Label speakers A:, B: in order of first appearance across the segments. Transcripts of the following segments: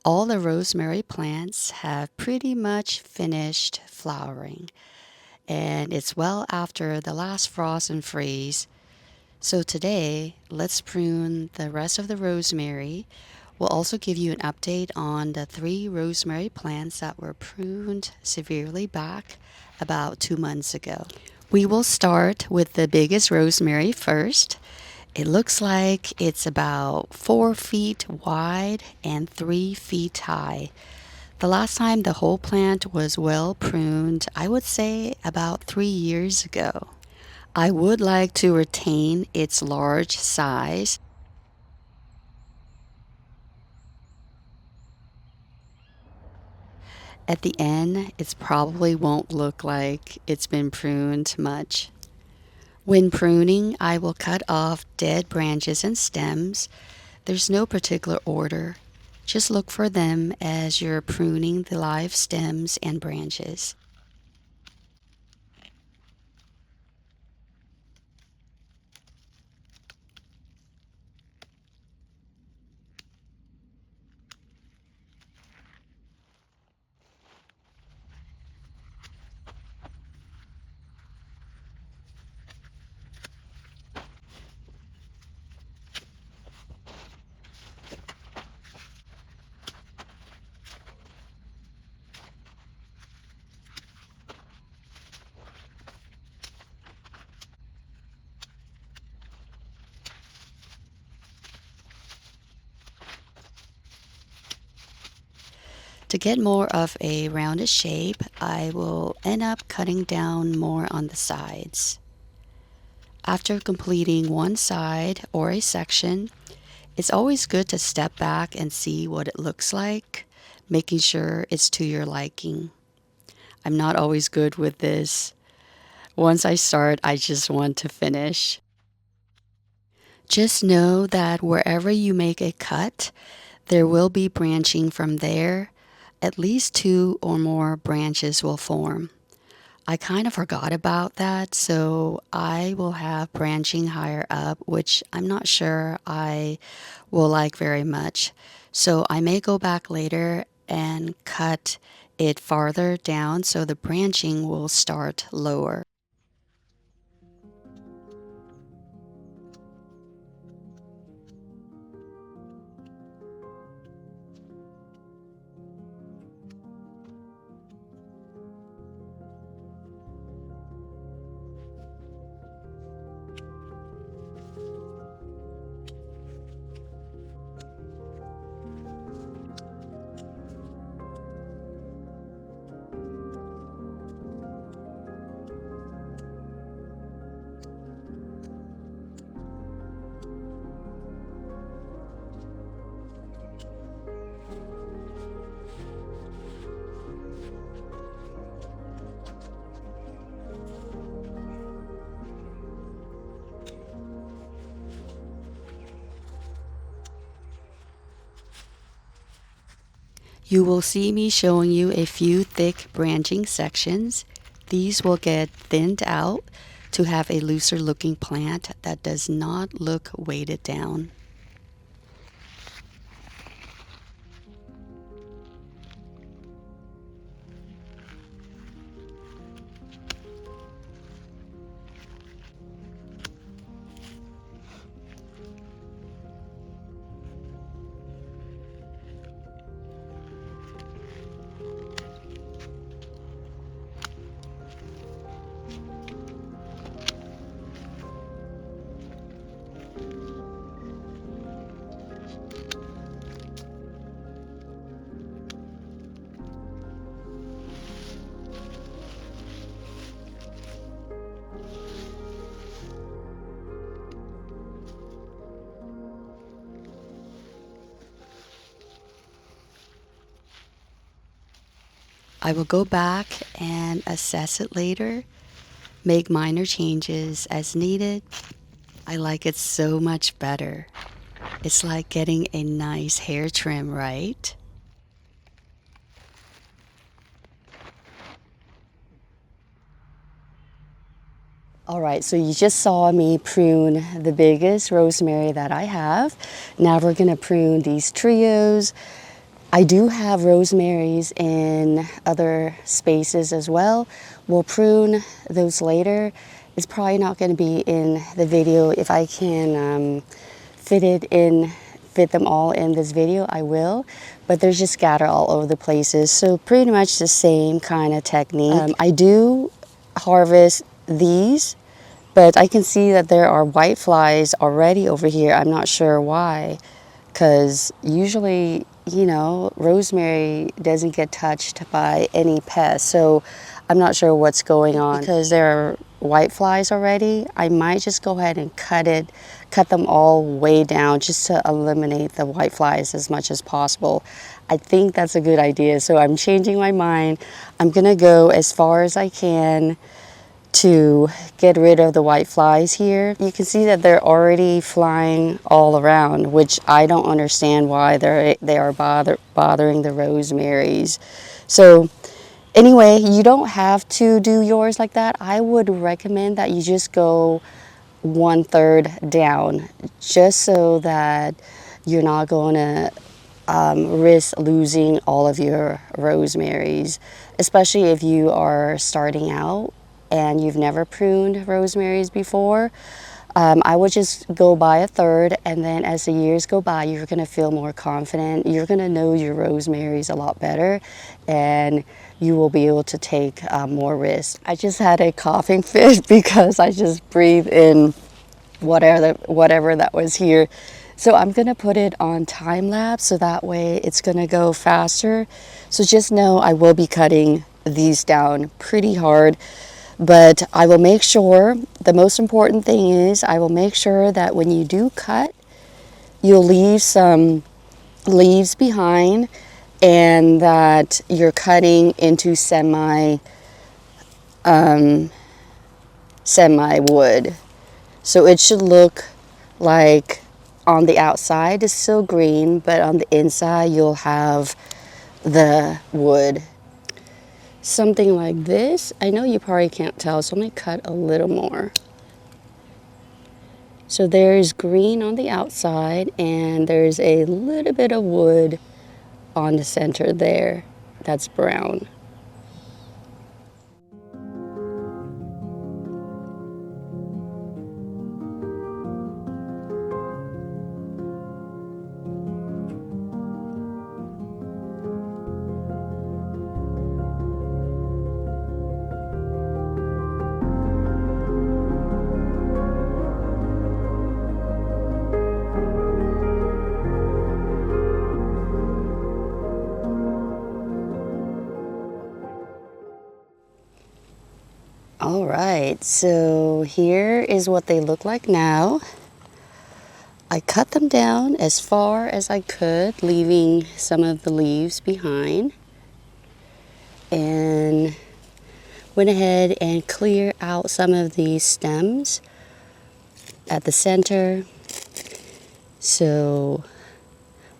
A: All the rosemary plants have pretty much finished flowering, and it's well after the last frost and freeze. So today, let's prune the rest of the rosemary. We'll also give you an update on the 3 rosemary plants that were pruned severely back about 2 months ago. We will start with the biggest rosemary first. It looks like it's about 4 feet wide and 3 feet high. The last time the whole plant was well pruned, I would say about 3 years ago. I would like to retain its large size. At the end, it probably won't look like it's been pruned much. When pruning, I will cut off dead branches and stems. There's no particular order. Just look for them as you're pruning the live stems and branches. To get more of a rounded shape, I will end up cutting down more on the sides. After completing one side or a section, it's always good to step back and see what it looks like, making sure it's to your liking. I'm not always good with this. Once I start, I just want to finish. Just know that wherever you make a cut, there will be branching from there. At least 2 or more branches will form. I kind of forgot about that, so I will have branching higher up, which I'm not sure I will like very much. So I may go back later and cut it farther down so the branching will start lower. You will see me showing you a few thick branching sections. These will get thinned out to have a looser looking plant that does not look weighted down. I will go back and assess it later, make minor changes as needed. I like it so much better. It's like getting a nice hair trim, right? All right, so you just saw me prune the biggest rosemary that I have. Now we're gonna prune these trios. I do have rosemaries in other spaces as well. We'll prune those later. It's probably not going to be in the video. If I can fit them all in this video, I will. But they're just scattered all over the places. So pretty much the same kind of technique. I do harvest these, but I can see that there are white flies already over here. I'm not sure why, because usually, you know, rosemary doesn't get touched by any pests. So I'm not sure what's going on. Because there are white flies already, I might just go ahead and cut them all way down just to eliminate the white flies as much as possible. I think that's a good idea. So I'm changing my mind. I'm gonna go as far as I can to get rid of the white flies here. You can see that they're already flying all around, which I don't understand why they are bothering the rosemaries. So anyway, you don't have to do yours like that. I would recommend that you just go 1/3 down, just so that you're not going to risk losing all of your rosemaries, especially if you are starting out and you've never pruned rosemaries before. I would just go by 1/3, and then as the years go by, you're going to feel more confident. You're going to know your rosemaries a lot better, and you will be able to take more risks. I just had a coughing fit because I just breathed in whatever that was here. So I'm going to put it on time lapse, so that way it's going to go faster. So just know I will be cutting these down pretty hard. But I will make sure, the most important thing is, I will make sure that when you do cut, you'll leave some leaves behind, and that you're cutting into semi wood. So it should look like on the outside it's still green, but on the inside you'll have the wood. Something like this. I know you probably can't tell, so I'm going to cut a little more. So there's green on the outside, and there's a little bit of wood on the center there that's brown. All right, so here is what they look like now. I cut them down as far as I could, leaving some of the leaves behind, and went ahead and cleared out some of these stems at the center. So,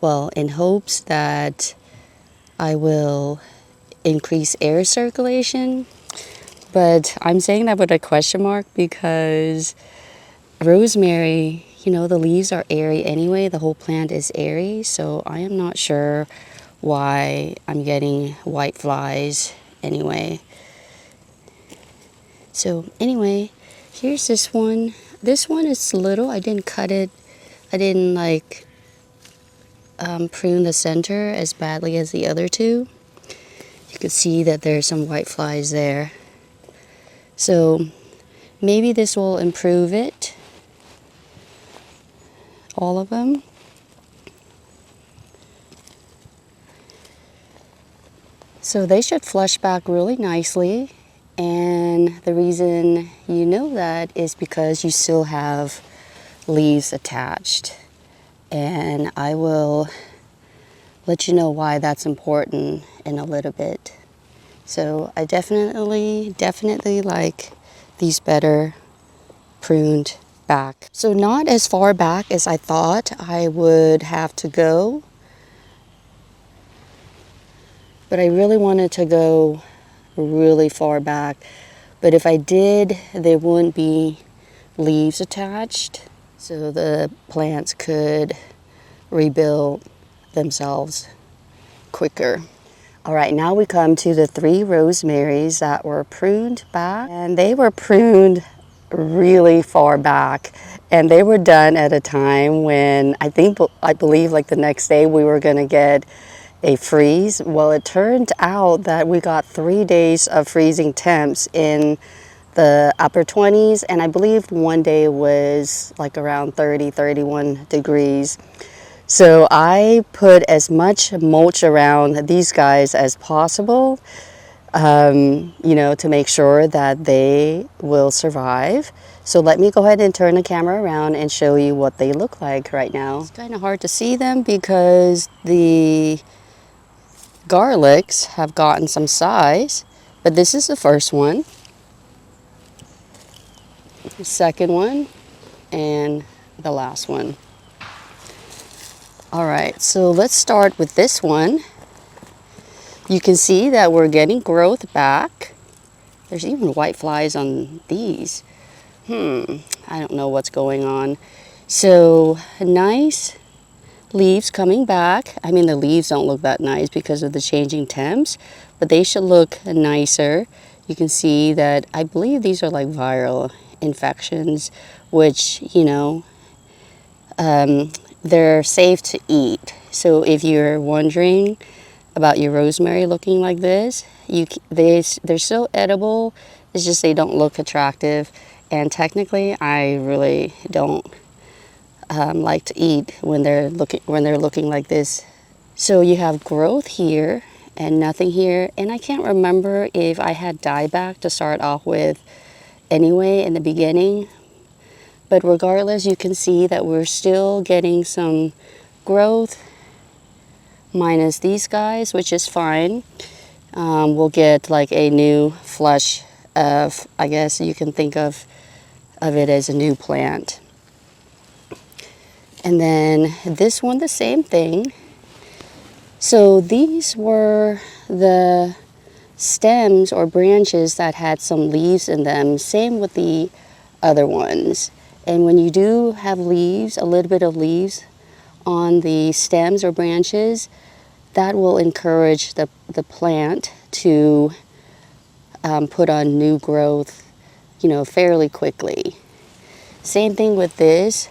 A: well, in hopes that I will increase air circulation. But I'm saying that with a question mark because rosemary, you know, the leaves are airy anyway. The whole plant is airy. So I am not sure why I'm getting white flies anyway. So anyway, here's this one. This one is little. I didn't cut it. I didn't like prune the center as badly as the other two. You can see that there's some white flies there. So maybe this will improve it, all of them. So they should flush back really nicely, and the reason you know that is because you still have leaves attached, and I will let you know why that's important in a little bit. So I definitely like these better pruned back. So not as far back as I thought I would have to go, but I really wanted to go really far back. But if I did, there wouldn't be leaves attached, so the plants could rebuild themselves quicker. All right, now we come to the 3 rosemaries that were pruned back, and they were pruned really far back, and they were done at a time when I believe like the next day we were going to get a freeze. Well, it turned out that we got 3 days of freezing temps in the upper 20s, and I believe one day was like around 30, 31 degrees. So I put as much mulch around these guys as possible, you know, to make sure that they will survive. So let me go ahead and turn the camera around and show you what they look like right now. It's kind of hard to see them because the garlics have gotten some size, but this is the first one, the second one, and the last one. All right, so let's start with this one. You can see that we're getting growth back. There's even white flies on these. I don't know what's going on. So nice leaves coming back. I mean, the leaves don't look that nice because of the changing temps, but they should look nicer. You can see that I believe these are like viral infections, which, you know, they're safe to eat. So if you're wondering about your rosemary looking like this, they're still edible. It's just they don't look attractive, and technically I really don't like to eat when they're looking like this. So you have growth here and nothing here, and I can't remember if I had dieback to start off with anyway in the beginning. But regardless, you can see that we're still getting some growth, minus these guys, which is fine. We'll get like a new flush of, I guess you can think of it as a new plant. And then this one, the same thing. So these were the stems or branches that had some leaves in them. Same with the other ones. And when you do have leaves, a little bit of leaves on the stems or branches, that will encourage the plant to put on new growth, you know, fairly quickly. Same thing with this.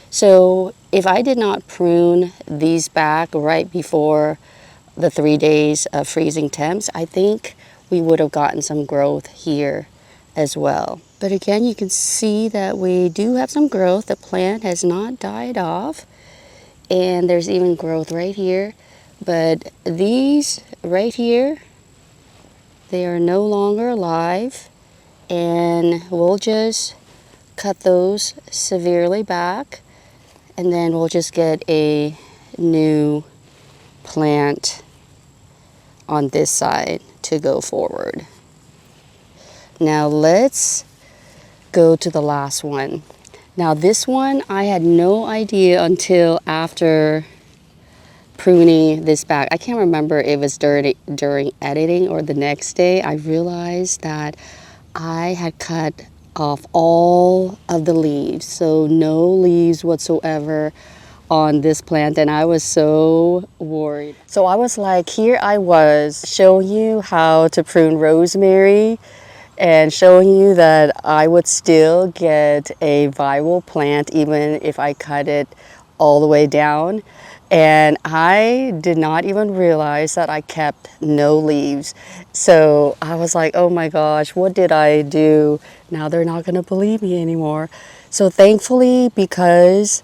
A: So if I did not prune these back right before the 3 days of freezing temps, I think we would have gotten some growth here as well. But again, you can see that we do have some growth. The plant has not died off, and there's even growth right here. But these right here, they are no longer alive, and we'll just cut those severely back, and then we'll just get a new plant on this side to go forward. Now let's go to the last one. Now this one, I had no idea until after pruning this back. I can't remember if it was during editing or the next day. I realized that I had cut off all of the leaves, so no leaves whatsoever on this plant, and I was so worried. So I was like, here I was showing you how to prune rosemary and showing you that I would still get a viable plant even if I cut it all the way down. And I did not even realize that I kept no leaves. So I was like, oh my gosh, what did I do? Now they're not gonna believe me anymore. So thankfully, because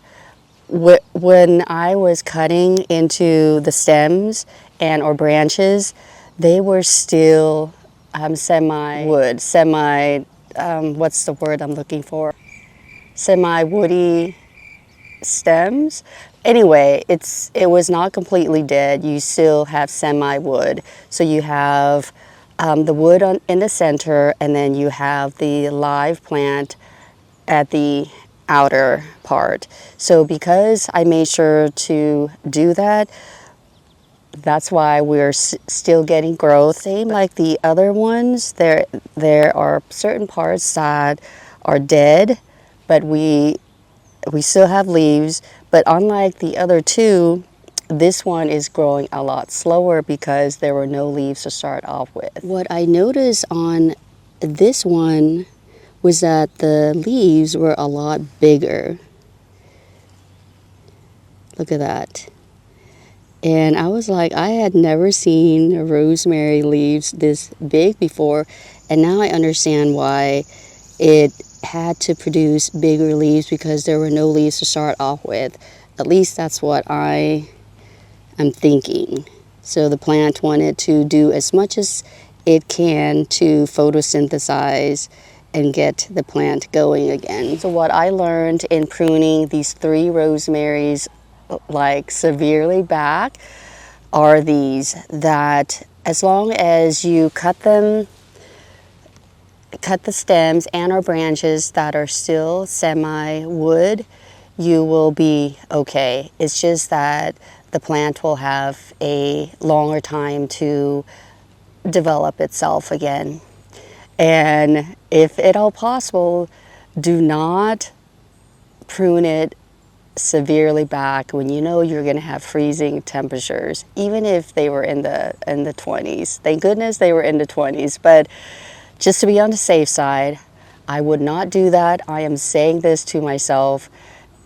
A: when I was cutting into the stems and or branches, they were still semi-wood, what's the word I'm looking for? Semi-woody stems. Anyway, it was not completely dead. You still have semi-wood. So you have the wood in the center, and then you have the live plant at the outer part. So because I made sure to do that, that's why we're still getting growth. Same like the other ones, there are certain parts that are dead, but we still have leaves. But unlike the other two, this one is growing a lot slower because there were no leaves to start off with. What I noticed on this one was that the leaves were a lot bigger. Look at that. And I was like, I had never seen rosemary leaves this big before, and now I understand why it had to produce bigger leaves, because there were no leaves to start off with. At least that's what I am thinking. So the plant wanted to do as much as it can to photosynthesize and get the plant going again. So what I learned in pruning these 3 rosemaries like severely back are these, that as long as you cut the stems and or branches that are still semi-wood, you will be okay. It's just that the plant will have a longer time to develop itself again. And if at all possible, do not prune it severely back when you know you're going to have freezing temperatures, even if they were in the 20s. Thank goodness they were in the 20s, but just to be on the safe side, I would not do that. I am saying this to myself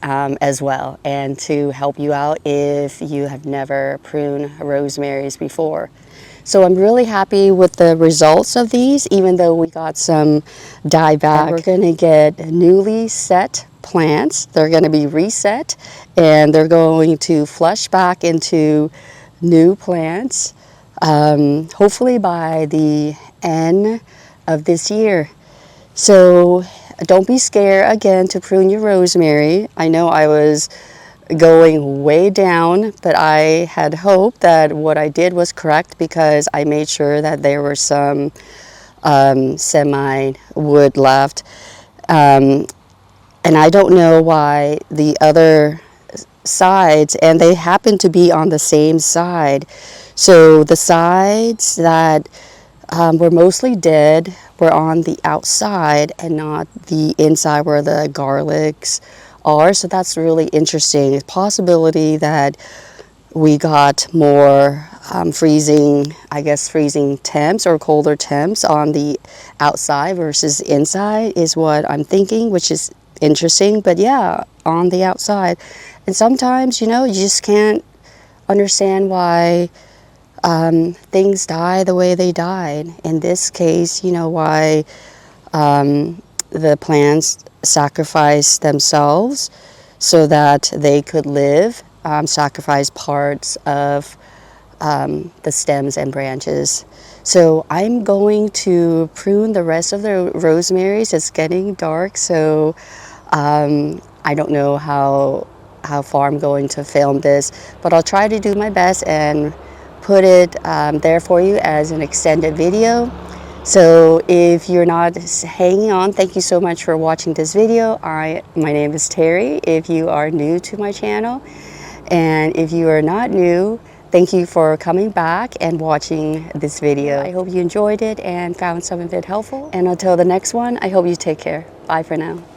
A: as well, and to help you out if you have never pruned rosemaries before. So I'm really happy with the results of these, even though we got some dieback. We're going to get newly set plants. They're going to be reset, and they're going to flush back into new plants, hopefully by the end of this year. So don't be scared again to prune your rosemary. I know I was going way down, but I had hoped that what I did was correct, because I made sure that there were some semi-wood left. And I don't know why the other sides, and they happen to be on the same side. So the sides that were mostly dead were on the outside and not the inside where the garlics are. So that's really interesting. It's a possibility that we got more freezing temps or colder temps on the outside versus inside is what I'm thinking, which is interesting. But yeah, on the outside. And sometimes, you just can't understand why things die the way they died. In this case, why the plants sacrifice themselves so that they could live, sacrifice parts of the stems and branches. So I'm going to prune the rest of the rosemaries. It's getting dark, so I don't know how far I'm going to film this, but I'll try to do my best and put it there for you as an extended video. So if you're not hanging on, thank you so much for watching this video. My name is Terry, if you are new to my channel. And if you are not new, thank you for coming back and watching this video. I hope you enjoyed it and found some of it helpful. And until the next one, I hope you take care. Bye for now.